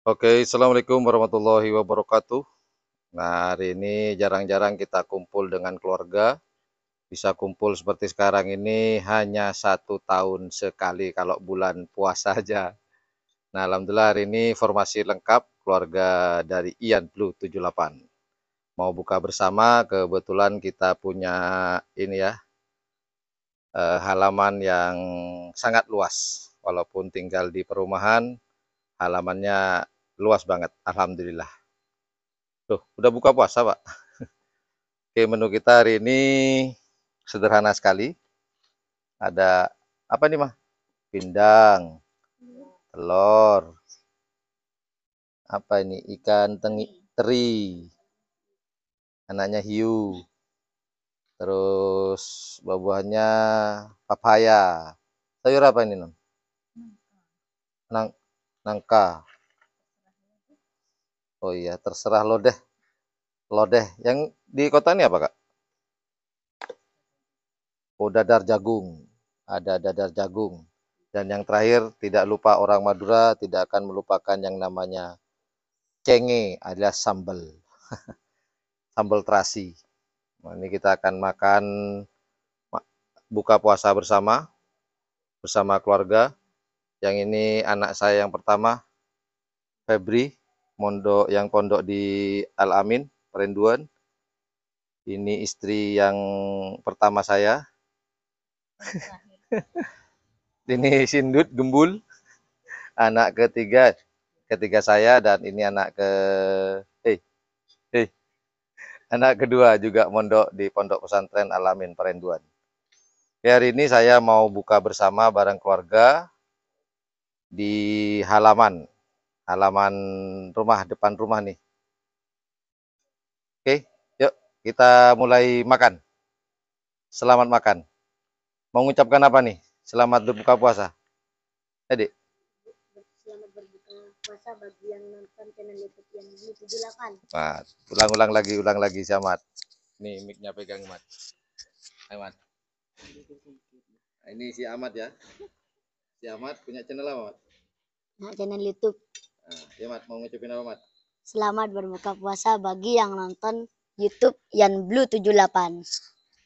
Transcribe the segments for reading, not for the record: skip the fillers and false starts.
Oke, assalamualaikum warahmatullahi wabarakatuh. Nah, hari ini jarang-jarang kita kumpul dengan keluarga. Bisa kumpul seperti sekarang ini hanya 1 tahun sekali kalau bulan puasa saja. Nah, alhamdulillah hari ini formasi lengkap keluarga dari Ian Blue 78. Mau buka bersama, kebetulan kita punya ini ya, halaman yang sangat luas. Walaupun tinggal di perumahan, halamannya luas banget, alhamdulillah. Tuh, udah buka puasa, Pak? Oke, menu kita hari ini sederhana sekali. Ada apa nih, Mah? Pindang, telur, apa ini? Ikan teri, anaknya hiu. Terus buah-buahannya papaya. Sayur apa ini, Non? Nang nangka. Oh iya, terserah lo deh. Lodeh. Yang di kota ini apa, Kak? Oh, dadar jagung. Ada dadar jagung. Dan yang terakhir, tidak lupa orang Madura tidak akan melupakan yang namanya cenge alias sambal, sambal terasi. Nah, ini kita akan makan buka puasa bersama keluarga. Yang ini anak saya yang pertama, Febri, pondok di Al Amin, Perinduan. Ini istri yang pertama saya. Ini Sindut Gembul, anak ketiga saya, dan ini eh eh anak kedua juga mondok di Pondok Pesantren Al Amin Perinduan. Ya, hari ini saya mau buka bersama bareng keluarga di halaman halaman rumah, depan rumah nih. Oke, yuk kita mulai makan. Selamat makan. Mau mengucapkan apa nih? Selamat berbuka puasa. Adik. Selamat berbuka puasa bagi yang nonton channel YouTube yang 78. Nah, ulang lagi si Ahmad. Nih mic-nya pegang Ahmad. Ahmad. Nah, ini si Ahmad ya. Si Ahmad punya channel apa, Ahmad? Nah, channel YouTube. Nah, ya Ahmad, mau ngucapin apa, Ahmad? Selamat berbuka puasa bagi yang nonton YouTube Yan Blue 78.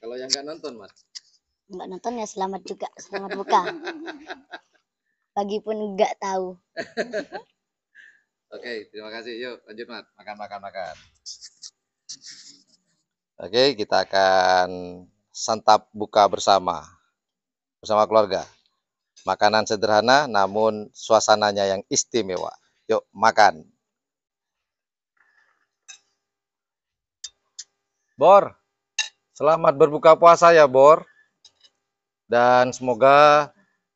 Kalau yang nggak nonton, Mas? Nggak nonton ya selamat juga, selamat buka. Bagi pun nggak tahu. Oke, terima kasih. Yuk, lanjut, Mat. Makan. Oke, kita akan santap buka bersama keluarga. Makanan sederhana namun suasananya yang istimewa. Yuk, makan. Bor, selamat berbuka puasa ya, Bor. Dan semoga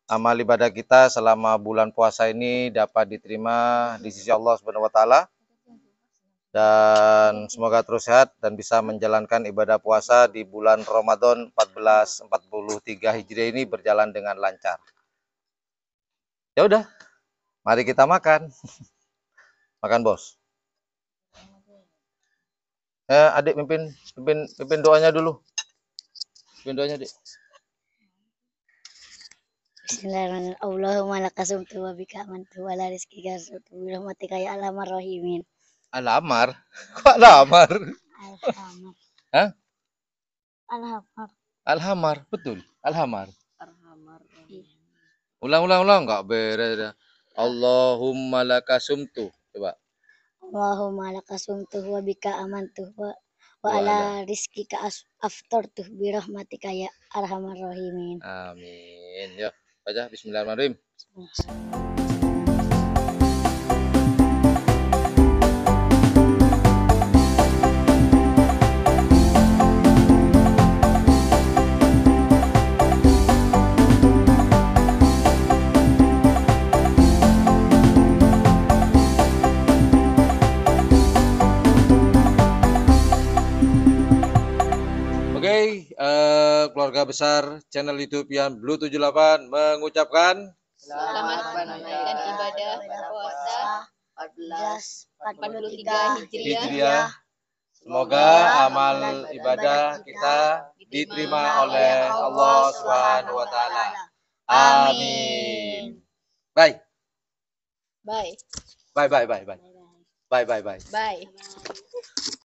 amal ibadah kita selama bulan puasa ini dapat diterima di sisi Allah Subhanahu wa taala. Dan semoga terus sehat dan bisa menjalankan ibadah puasa di bulan Ramadan 1443 Hijriah ini berjalan dengan lancar. Ya udah, mari kita makan. Makan, Bos. Adik pimpin doanya dulu. Pimpin doanya, Dik. Bismillahirrahmanirrahim. Allahumma lakasumtu wa bika amantu wa la rizqika as'utu bi rahmatika ya arhamar rahimin. Alamar? Kok alamar? Alhamar. Hah? Alhamar. Alhamar, betul. Alhamar. Arhamar. Ulang, nggak beres. Allahumma lakasumtu. Coba. Allahumma lakasumtu wa bika amantu wa ala Wala. rizkika aftartu bi rahmatika ya arhamar rahimin. Amin. Yuk, baca Bismillahirrahmanirrahim. Oke, keluarga besar channel YouTube yang Blue 78 mengucapkan Selamat menunaikan ibadah puasa 1443 Hijriah. Semoga amal ibadah kita diterima oleh Allah Subhanahu wa taala. Amin. Bye. Bye. Bye bye bye bye. Bye bye. Bye bye bye. Bye.